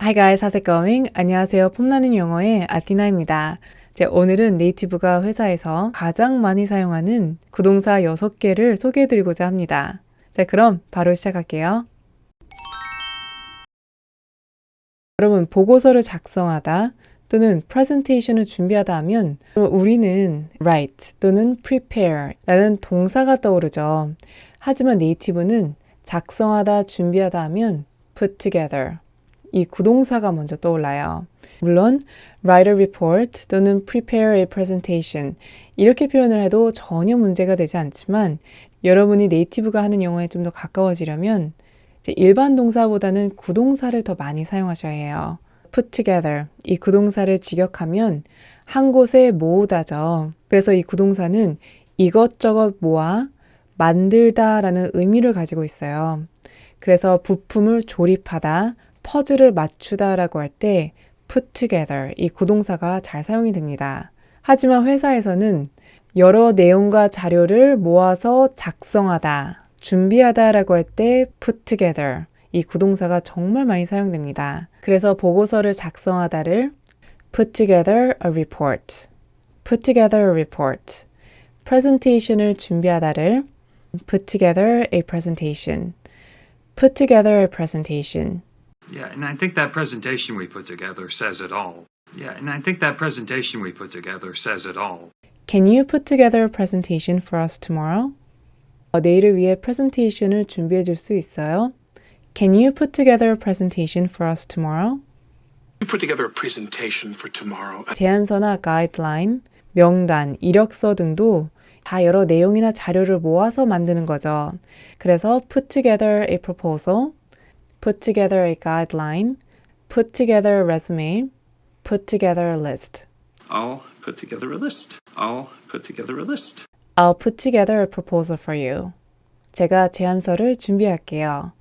Hi guys, how's it going? 안녕하세요. 폼나는 영어의 아티나입니다. 오늘은 네이티브가 회사에서 가장 많이 사용하는 구동사 6개를 소개해드리고자 합니다. 그럼 바로 시작할게요. 여러분, 보고서를 작성하다 또는 presentation을 준비하다 하면 우리는 write 또는 prepare 라는 동사가 떠오르죠. 하지만 네이티브는 작성하다, 준비하다 하면 put together 이 구동사가 먼저 떠올라요. 물론 write a report 또는 prepare a presentation 이렇게 표현을 해도 전혀 문제가 되지 않지만 여러분이 네이티브가 하는 영어에 좀 더 가까워지려면 일반 동사보다는 구동사를 더 많이 사용하셔야 해요. put together 이 구동사를 직역하면 한 곳에 모으다죠. 그래서 이 구동사는 이것저것 모아 만들다 라는 의미를 가지고 있어요. 그래서 부품을 조립하다, 퍼즐을 맞추다 라고 할 때 put together 이 구동사가 잘 사용이 됩니다. 하지만 회사에서는 여러 내용과 자료를 모아서 작성하다, 준비하다 라고 할 때 put together 이 구동사가 정말 많이 사용됩니다. 그래서 보고서를 작성하다를 put together a report, put together a report, presentation을 준비하다를 put together a presentation, put together a presentation. Yeah, and I think that presentation we put together says it all. Yeah, and I think that presentation we put together says it all. Can you put together a presentation for us tomorrow? 내일을 위해 프레젠테이션을 준비해 줄 수 있어요? Can you put together a presentation for us tomorrow? You put together a presentation for tomorrow. 제안서나 가이드라인, 명단, 이력서 등도 다 여러 내용이나 자료를 모아서 만드는 거죠. 그래서 put together a proposal, put together a guideline, put together a resume, put together a list. I'll put together a list. I'll put together a list. I'll put together a proposal for you. 제가 제안서를 준비할게요.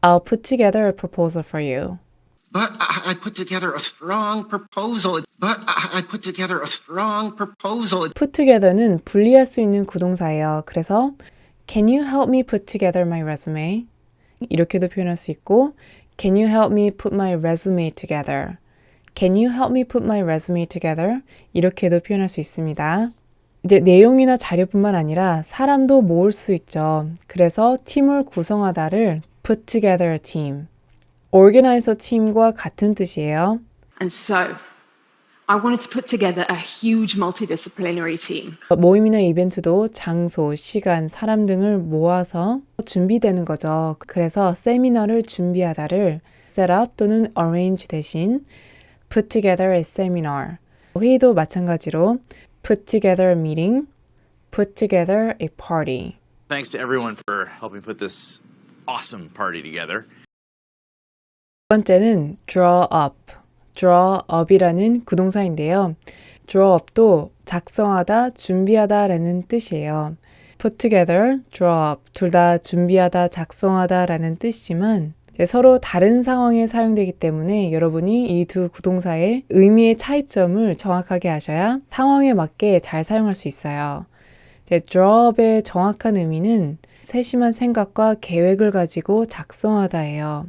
I'll put together a proposal for you. But I put together a strong proposal. But I put together a strong proposal. put together는 분리할 수 있는 구동사예요. 그래서 Can you help me put together my resume? 이렇게도 표현할 수 있고 Can you help me put my resume together? Can you help me put my resume together? 이렇게도 표현할 수 있습니다. 이제 내용이나 자료뿐만 아니라 사람도 모을 수 있죠. 그래서 팀을 구성하다를 put together a team. organize a team과 같은 뜻이에요. And so, I wanted to put together a huge multidisciplinary team. 모임이나 이벤트도 장소, 시간, 사람 등을 모아서 준비되는 거죠. 그래서 세미나를 준비하다를 set up 또는 arrange 대신 put together a seminar. 회의도 마찬가지로 put together a meeting, put together a party. Thanks to everyone for helping put this awesome party together. 두 번째는 draw up. draw up이라는 구동사인데요. draw up도 작성하다, 준비하다 라는 뜻이에요. put together, draw up 둘 다 준비하다, 작성하다 라는 뜻이지만 서로 다른 상황에 사용되기 때문에 여러분이 이 두 구동사의 의미의 차이점을 정확하게 아셔야 상황에 맞게 잘 사용할 수 있어요. draw up의 정확한 의미는 세심한 생각과 계획을 가지고 작성하다예요.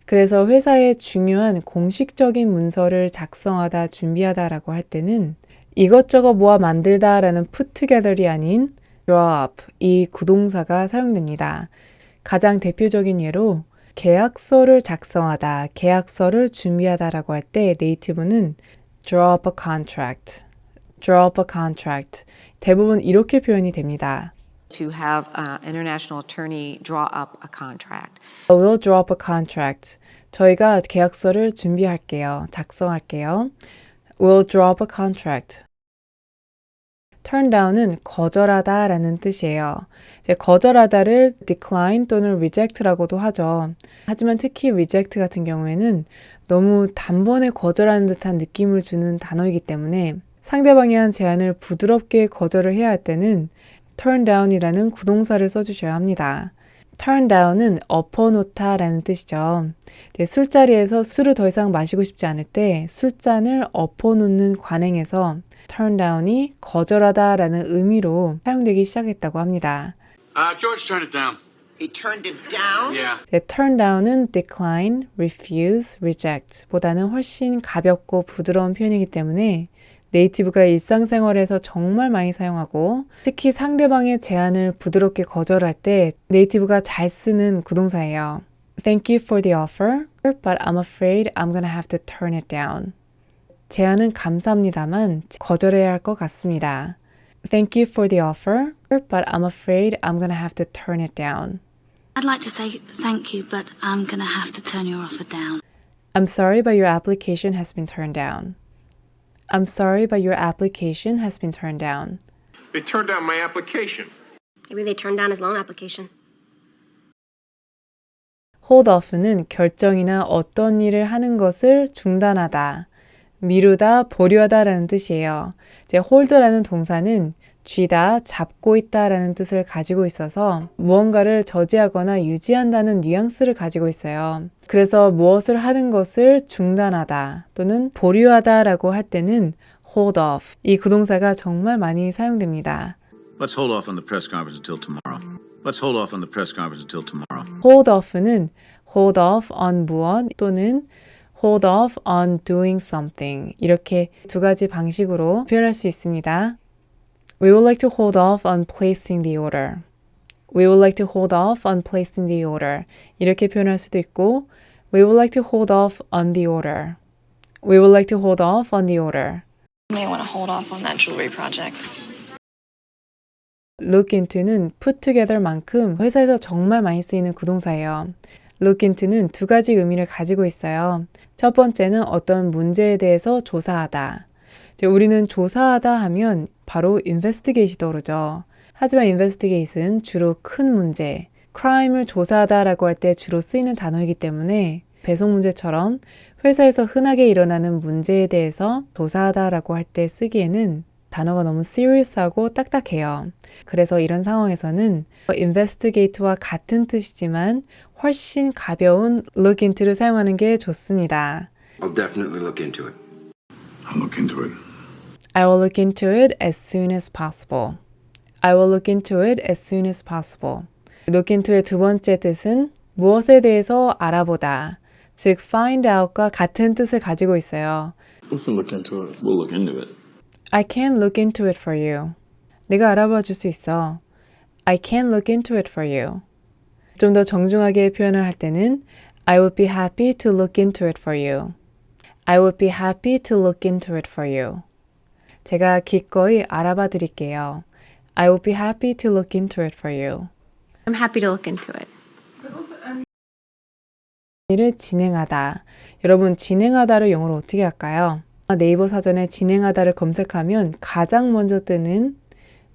그래서 회사의 중요한 공식적인 문서를 작성하다, 준비하다라고 할 때는 이것저것 모아 만들다 라는 put together이 아닌 draw up 이 구동사가 사용됩니다. 가장 대표적인 예로 계약서를 작성하다, 계약서를 준비하다라고 할 때 네이티브는 draw up a contract, draw up a contract 대부분 이렇게 표현이 됩니다. To have an international attorney draw up a contract. We'll draw up a contract. 저희가 계약서를 준비할게요. 작성할게요. We'll draw up a contract. turn down은 거절하다 라는 뜻이에요. 거절하다를 decline 또는 reject라고도 하죠. 하지만 특히 reject 같은 경우에는 너무 단번에 거절하는 듯한 느낌을 주는 단어이기 때문에 상대방이 한 제안을 부드럽게 거절을 해야 할 때는 turn down이라는 구동사를 써주셔야 합니다. turn down은 엎어놓다 라는 뜻이죠. 술자리에서 술을 더 이상 마시고 싶지 않을 때 술잔을 엎어놓는 관행에서 turn down이 거절하다 라는 의미로 사용되기 시작했다고 합니다. George, turn it down. He turned it down? Yeah. 네, turn down은 decline, refuse, reject 보다는 훨씬 가볍고 부드러운 표현이기 때문에 네이티브가 일상생활에서 정말 많이 사용하고 특히 상대방의 제안을 부드럽게 거절할 때 네이티브가 잘 쓰는 구동사예요. Thank you for the offer, but I'm afraid I'm gonna have to turn it down. 제안은 감사합니다만 거절해야 할 것 같습니다. Thank you for the offer, but I'm afraid I'm gonna have to turn it down. I'd like to say thank you, but I'm going to have to turn your offer down. I'm sorry, but your application has been turned down. I'm sorry, but your application has been turned down. They turned down my application. Maybe they turned down his loan application. Hold off는 결정이나 어떤 일을 하는 것을 중단하다, 미루다, 보류하다라는 뜻이에요. 이제 hold라는 동사는 쥐다, 잡고 있다라는 뜻을 가지고 있어서 무언가를 저지하거나 유지한다는 뉘앙스를 가지고 있어요. 그래서 무엇을 하는 것을 중단하다 또는 보류하다라고 할 때는 hold off. 이 구동사가 정말 많이 사용됩니다. Let's hold off on the press conference until tomorrow. Let's hold off on the press conference until tomorrow. hold off는 hold off on 무엇 또는 hold off on doing something 이렇게 두 가지 방식으로 표현할 수 있습니다. We would like to hold off on placing the order. We would like to hold off on placing the order. 이렇게 표현할 수도 있고 We would like to hold off on the order. We would like to hold off on the order. You may want to hold off on that jewelry project. Look into는 put together만큼 회사에서 정말 많이 쓰이는 구동사예요. Look into는 두 가지 의미를 가지고 있어요. 첫 번째는 어떤 문제에 대해서 조사하다. 우리는 조사하다 하면 바로 investigate이 떠오르죠. 하지만 investigate은 주로 큰 문제, crime을 조사하다라고 할 때 주로 쓰이는 단어이기 때문에 배송 문제처럼 회사에서 흔하게 일어나는 문제에 대해서 조사하다라고 할 때 쓰기에는 단어가 너무 serious하고 딱딱해요. 그래서 이런 상황에서는 investigate와 같은 뜻이지만 훨씬 가벼운 look into를 사용하는 게 좋습니다. I'll definitely look into it. I'll look into it. I will look into it as soon as possible. I will look into it as soon as possible. look into의 두 번째 뜻은 무엇에 대해서 알아보다, 즉 find out과 같은 뜻을 가지고 있어요. We can look into it. We'll look into it. I can look into it for you. 내가 알아봐 줄 수 있어. I can look into it for you. 좀 더 정중하게 표현을 할 때는 I would be happy to look into it for you. I would be happy to look into it for you. 제가 기꺼이 알아봐 드릴게요. I would be happy to look into it for you. I'm happy to look into it. 일을 진행하다. 여러분, 진행하다를 영어로 어떻게 할까요? 네이버 사전에 진행하다를 검색하면 가장 먼저 뜨는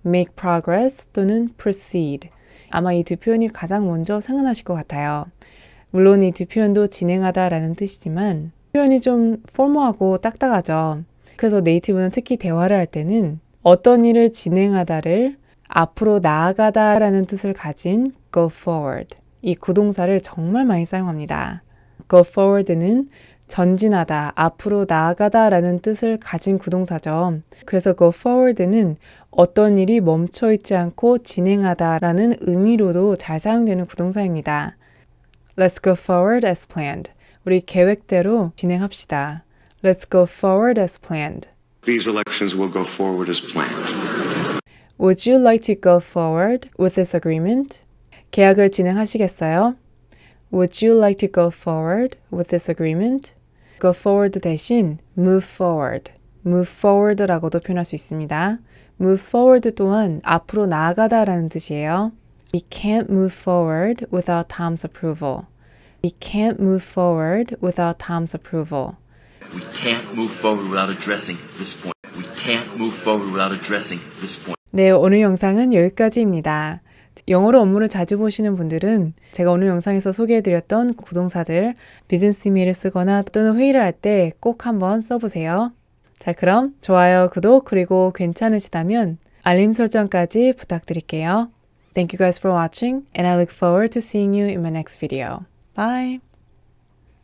make progress 또는 proceed. 아마 이 두 표현이 가장 먼저 생각나실 것 같아요. 물론 이 두 표현도 진행하다라는 뜻이지만 표현이 좀 포멀하고 딱딱하죠. 그래서 네이티브는 특히 대화를 할 때는 어떤 일을 진행하다를 앞으로 나아가다라는 뜻을 가진 go forward. 이 구동사를 정말 많이 사용합니다. go forward는 전진하다, 앞으로 나아가다라는 뜻을 가진 구동사죠. 그래서 go forward는 어떤 일이 멈춰 있지 않고 진행하다라는 의미로도 잘 사용되는 구동사입니다. Let's go forward as planned. 우리 계획대로 진행합시다. Let's go forward as planned. These elections will go forward as planned. Would you like to go forward with this agreement? 계약을 진행하시겠어요? Would you like to go forward with this agreement? Go forward 대신 move forward. move forward라고도 표현할 수 있습니다. move forward 또한 앞으로 나아가다라는 뜻이에요. We can't move forward without Tom's approval. We can't move forward without Tom's approval. We can't move forward without addressing this point. We can't move forward without addressing this point. 네, 오늘 영상은 여기까지입니다. 영어로 업무를 자주 보시는 분들은 제가 오늘 영상에서 소개해드렸던 구동사들 비즈니스 이메일을 쓰거나 또는 회의를 할 때 꼭 한번 써보세요. 자, 그럼 좋아요, 구독, 그리고 괜찮으시다면 알림 설정까지 부탁드릴게요. Thank you guys for watching and I look forward to seeing you in my next video. Bye!